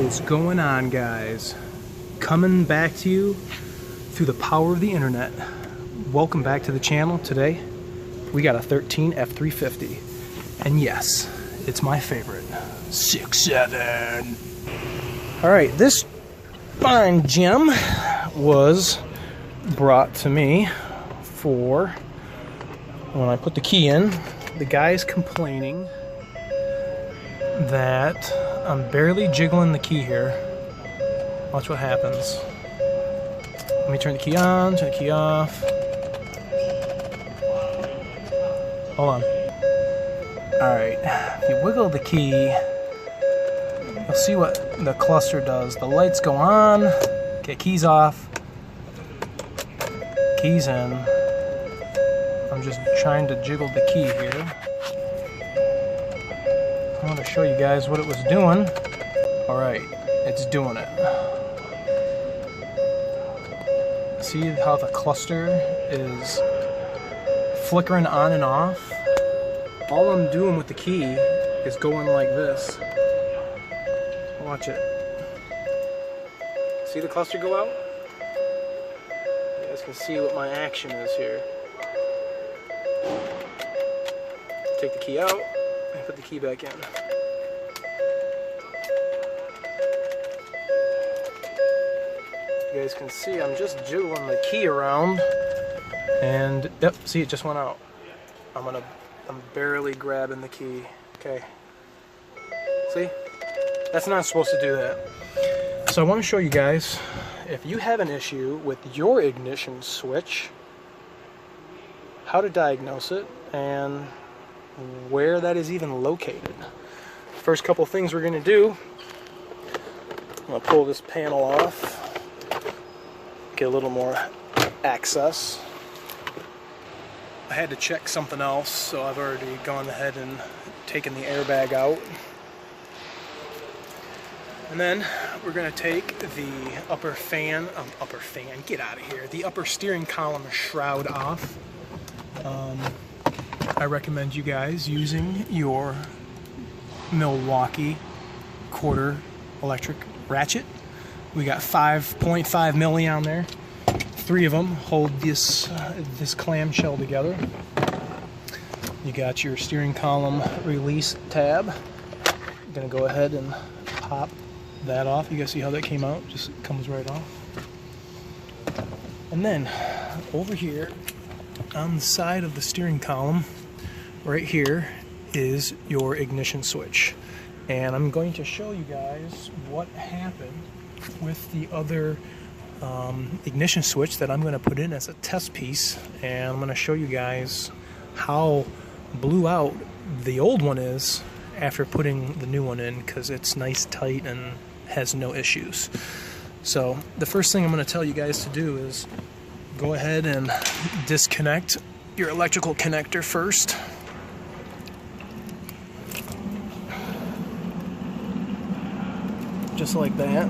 is going on, guys? Coming back to you through the power of the internet. Welcome back to the channel. Today we got a 13 F350, and yes, it's my favorite 6.7. Alright, this fine gem was brought to me for when I put the key in. The guy's complaining that I'm barely jiggling the key here. Watch what happens. Let me turn the key on, turn the key off. Hold on. Alright, if you wiggle the key, you'll see what the cluster does. The lights go on. Okay, keys off. Keys in. I'm just trying to jiggle the key here. I want to show you guys what it was doing. Alright, it's doing it. See how the cluster is flickering on and off? All I'm doing with the key is going like this. Watch it. See the cluster go out? You guys can see what my action is here. Take the key out and put the key back in. You guys can see I'm just jiggling the key around, and yep, see, it just went out. I'm barely grabbing the key. Okay. See? That's not supposed to do that. So I want to show you guys, if you have an issue with your ignition switch, how to diagnose it and where that is even located. First couple things we're going to do, I'm going to pull this panel off, get a little more access. I had to check something else, so I've already gone ahead and taken the airbag out. And then we're going to take the upper fan, get out of here, the upper steering column shroud off. I recommend you guys using your Milwaukee quarter electric ratchet. We got 5.5 milli on there. 3 of them hold this clamshell together. You got your steering column release tab. I'm gonna go ahead and pop that off. You guys see how that came out? Just comes right off. And then over here on the side of the steering column, right here is your ignition switch. And I'm going to show you guys what happened with the other ignition switch that I'm going to put in as a test piece, and I'm going to show you guys how blew out the old one is after putting the new one in, because it's nice, tight, and has no issues. So the first thing I'm going to tell you guys to do is go ahead and disconnect your electrical connector first. Just like that.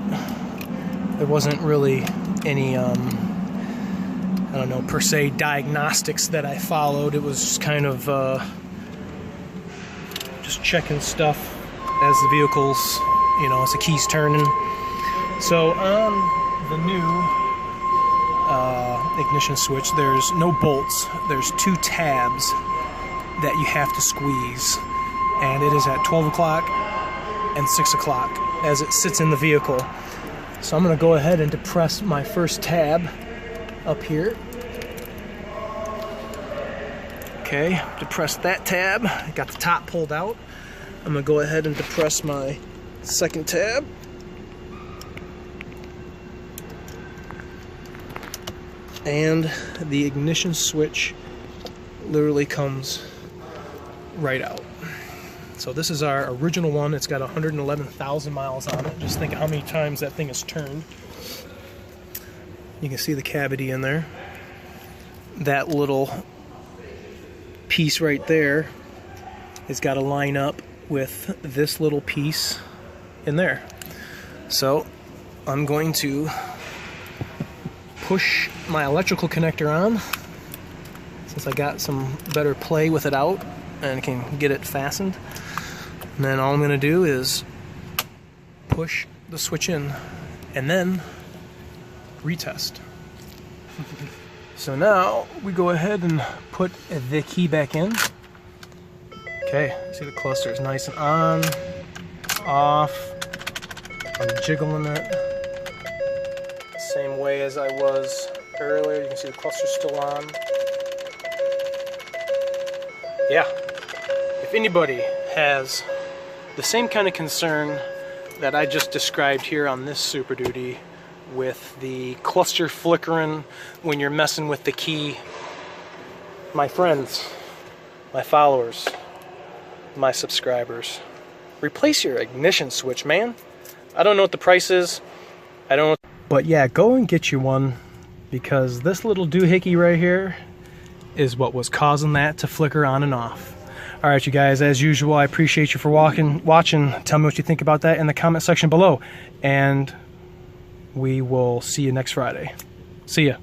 There wasn't really any, I don't know, per se diagnostics that I followed. It was just kind of just checking stuff as the vehicle's, as the key's turning. So on the new ignition switch, there's no bolts. There's 2 tabs that you have to squeeze, and it is at 12 o'clock and 6 o'clock as it sits in the vehicle. So I'm going to go ahead and depress my first tab up here. Okay, depress that tab. Got the top pulled out. I'm going to go ahead and depress my second tab. And the ignition switch literally comes right out. So this is our original one. It's got 111,000 miles on it. Just think of how many times that thing has turned. You can see the cavity in there. That little piece right there has got to line up with this little piece in there. So I'm going to push my electrical connector on, since I got some better play with it out and can get it fastened. And then all I'm going to do is push the switch in and then retest. So now we go ahead and put the key back in. Okay, see the cluster is nice and on, off. I'm jiggling it same way as I was earlier. You can see the cluster's still on. Yeah, if anybody has the same kind of concern that I just described here on this Super Duty with the cluster flickering when you're messing with the key, my friends, my followers, my subscribers, replace your ignition switch, man. I don't know what the price is. I don't know. But yeah, go and get you one, because this little doohickey right here is what was causing that to flicker on and off. All right, you guys, as usual, I appreciate you for watching. Tell me what you think about that in the comment section below. And we will see you next Friday. See ya.